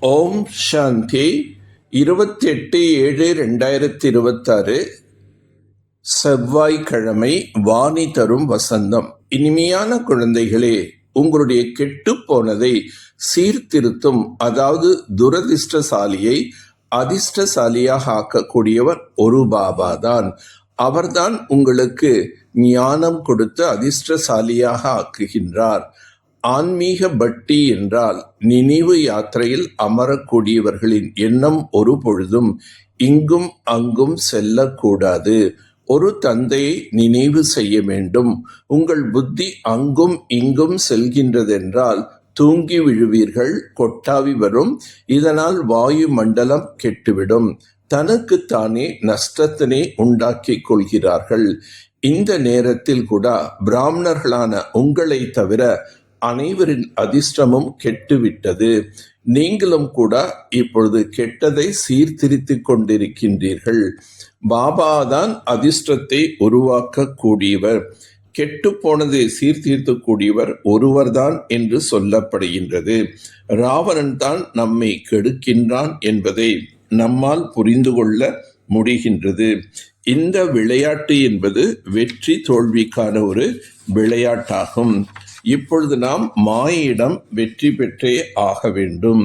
ஓம் சாந்தி 28/7/2026 செவ்வாய்க்கிழமை. வாணி தரும் வசந்தம். இனிமையான குழந்தைகளே, உங்களுடைய கெட்டு போனதை சீர்திருத்தும், அதாவது துரதிர்ஷ்டசாலியை அதிர்ஷ்டசாலியாக ஆக்கக்கூடியவர் ஒரு பாபா தான். அவர்தான் உங்களுக்கு ஞானம் கொடுத்து அதிர்ஷ்டசாலியாக ஆக்குகின்றார். ஆன்மீக பட்டி என்றால் நினைவு யாத்திரையில் அமரக்கூடியவர்களின் எண்ணம் ஒரு பொழுதும் இங்கும் அங்கும் செல்லக்கூடாது. ஒரு தந்தையை நினைவு செய்ய வேண்டும். உங்கள் புத்தி அங்கும் இங்கும் செல்கின்றதென்றால் தூங்கி விழுவீர்கள், கொட்டாவி வரும். இதனால் வாயு மண்டலம் கெட்டுவிடும். தனக்குத்தானே நஷ்டத்தினை உண்டாக்கிக் கொள்கிறார்கள். இந்த நேரத்தில் கூட பிராமணர்களான உங்களை தவிர அனைவரின் அதிர்ஷ்டமும் கெட்டுவிட்டது. நீங்களும் கூட இப்பொழுது கெட்டதை சீர்திருத்தி கொண்டிருக்கின்றீர்கள். பாபாதான் அதிர்ஷ்டத்தை உருவாக்க கூடியவர். கெட்டு போனதை சீர்திருத்தக்கூடியவர் ஒருவர்தான் என்று சொல்லப்படுகின்றது. ராவணன் தான் நம்மை கெடுக்கின்றான் என்பதை நம்மால் புரிந்து கொள்ள முடிகின்றது. இந்த விளையாட்டு என்பது வெற்றி தோல்விக்கான ஒரு விளையாட்டாகும். இப்பொழுது நாம் மாயிடம் வெற்றி பெற்றே ஆக வேண்டும்.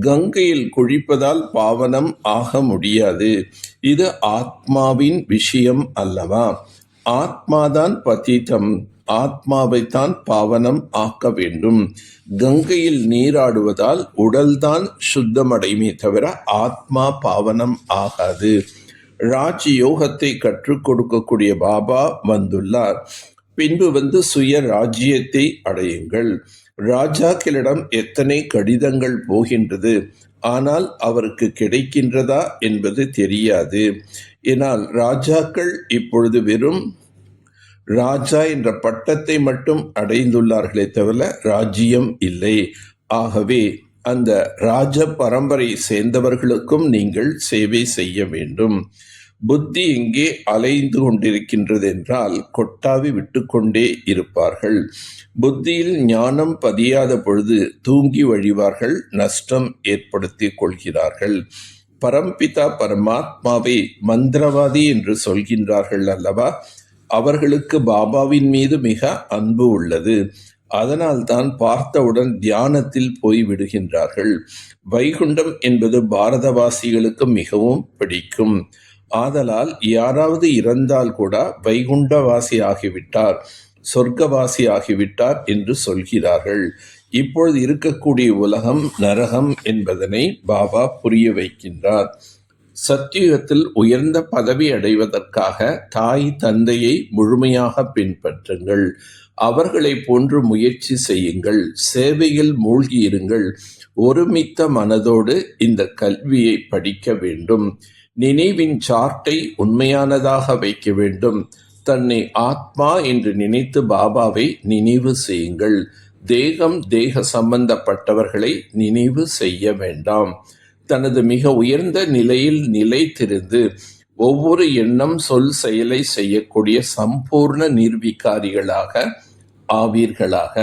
கங்கையில் குளிப்பதால் பாவனம் ஆக முடியாது. இது ஆத்மாவின் விஷயம் அல்லவா? ஆத்மாதான் பதீதம். ஆத்மாவைத்தான் பாவனம் ஆக்க வேண்டும். கங்கையில் நீராடுவதால் உடல்தான் சுத்தமடைமே தவிர ஆத்மா பாவனம் ஆகாது. ராஜ் யோகத்தை கற்றுக் கொடுக்கக்கூடிய பாபா வந்துள்ளார். பின்பு சுய ராஜ்யத்தை அடையுங்கள். ராஜாக்களிடம் எத்தனை கடிதங்கள் போகின்றது, ஆனால் அவருக்கு கிடைக்கின்றதா என்பது தெரியாது. ஏனால் ராஜாக்கள் இப்பொழுது வெறும் ராஜா என்ற பட்டத்தை மட்டும் அடைந்துள்ளார்களே தவிர ராஜ்யம் இல்லை. ஆகவே அந்த ராஜ பரம்பரை சேர்ந்தவர்களுக்கும் நீங்கள் சேவை செய்ய வேண்டும். புத்தி எங்கே அலைந்து கொண்டிருக்கின்றது என்றால் கொட்டாவி விட்டு கொண்டே இருப்பார்கள். புத்தியில் ஞானம் பதியாத பொழுது தூங்கி வழிவார்கள், நஷ்டம் ஏற்படுத்தி கொள்கிறார்கள். பரம்பிதா பரமாத்மாவை மந்திரவாதி என்று சொல்கின்றார்கள் அல்லவா? அவர்களுக்கு பாபாவின் மீது மிக அன்பு உள்ளது. அதனால்தான் பார்த்தவுடன் தியானத்தில் போய் விடுகின்றார்கள். வைகுண்டம் என்பது பாரதவாசிகளுக்கு மிகவும் பிடிக்கும். ஆதலால் யாராவது இறந்தால் கூட வைகுண்டவாசி ஆகிவிட்டார், சொர்க்கவாசி ஆகிவிட்டார் என்று சொல்கிறார்கள். இப்பொழுது இருக்கக்கூடிய உலகம் நரகம் என்பதனை பாபா புரிய வைக்கின்றார். சத்தியுகத்தில் உயர்ந்த பதவி அடைவதற்காக தாய் தந்தையை முழுமையாக பின்பற்றுங்கள். அவர்களை போன்று முயற்சி செய்யுங்கள். சேவையில் மூழ்கி இருங்கள். ஒருமித்த மனதோடு இந்த கல்வியை படிக்க வேண்டும். நினைவின் சார்ட்டை உண்மையானதாக வைக்க வேண்டும். தன்னை ஆத்மா என்று நினைத்து பாபாவை நினைவு செய்யுங்கள். தேகம் தேக சம்பந்தப்பட்டவர்களை நினைவு செய்ய வேண்டாம். தனது மிக உயர்ந்த நிலையில் நிலைத்திருந்து ஒவ்வொரு எண்ணம் சொல் செயலை செய்யக்கூடிய சம்பூர்ண நிர்விகாரிகளாக ஆவீர்களாக.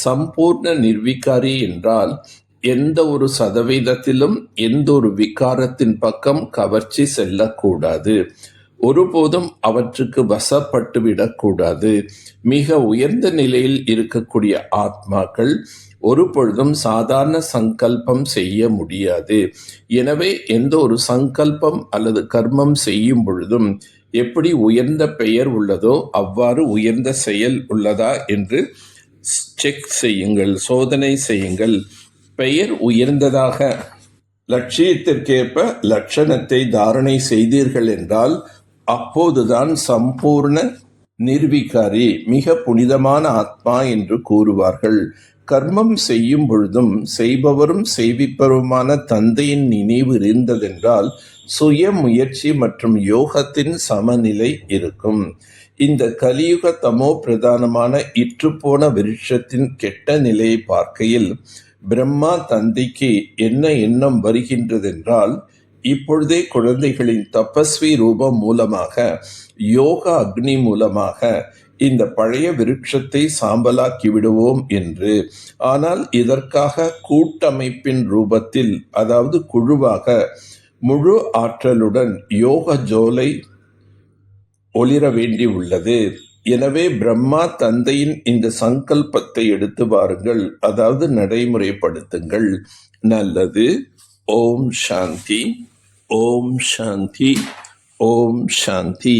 சம்பூர்ண நிர்விகாரி என்றால் எந்த ஒரு சதவீதத்திலும் எந்த ஒரு விகாரத்தின் பக்கம் கவர்ச்சி செல்லக்கூடாது. ஒருபோதும் அவற்றுக்கு வசப்பட்டு விடக்கூடாது. மிக உயர்ந்த நிலையில் இருக்கக்கூடிய ஆத்மாக்கள் ஒரு பொழுதும் சாதாரண சங்கல்பம் செய்ய முடியாது. எனவே எந்த ஒரு சங்கல்பம் அல்லது கர்மம் செய்யும் பொழுதும் எப்படி உயர்ந்த பெயர் உள்ளதோ அவ்வாறு உயர்ந்த செயல் உள்ளதா என்று செக் செய்யுங்கள், சோதனை செய்யுங்கள். பெயர் உயர்ந்ததாக லட்சியத்திற்கேற்ப லட்சணத்தை தாரணை செய்தீர்கள் என்றால் அப்போதுதான் சம்பூர்ண நிர்விகாரி, மிக புனிதமான ஆத்மா என்று கூறுவார்கள். கர்மம் செய்யும் பொழுதும் செய்பவரும் செய்விப்பவருமான தந்தையின் நினைவு இருந்ததென்றால் சுய முயற்சி மற்றும் யோகத்தின் சமநிலை இருக்கும். இந்த கலியுக தமோ பிரதானமான இற்றுப்போன விருட்சத்தின் கெட்ட நிலையை பார்க்கையில் பிரம்மா தந்தைக்கு என்ன எண்ணம் வருகின்றதென்றால், இப்பொழுதே குழந்தைகளின் தபஸ்வி ரூபம் மூலமாக, யோக அக்னி மூலமாக இந்த பழைய விருட்சத்தை சாம்பலாக்கி விடுவோம் என்று. ஆனால் இதற்காக கூட்டமைப்பின் ரூபத்தில், அதாவது குழுவாக முழு ஆற்றலுடன் யோக ஜோலை ஒளிர வேண்டி உள்ளது. எனவே பிரம்மா தந்தையின் இந்த சங்கல்பத்தை எடுத்து வாருங்கள், அதாவது நடைமுறைப்படுத்துங்கள். நல்லது. ஓம் சாந்தி, ஓம் சாந்தி, ஓம் சாந்தி.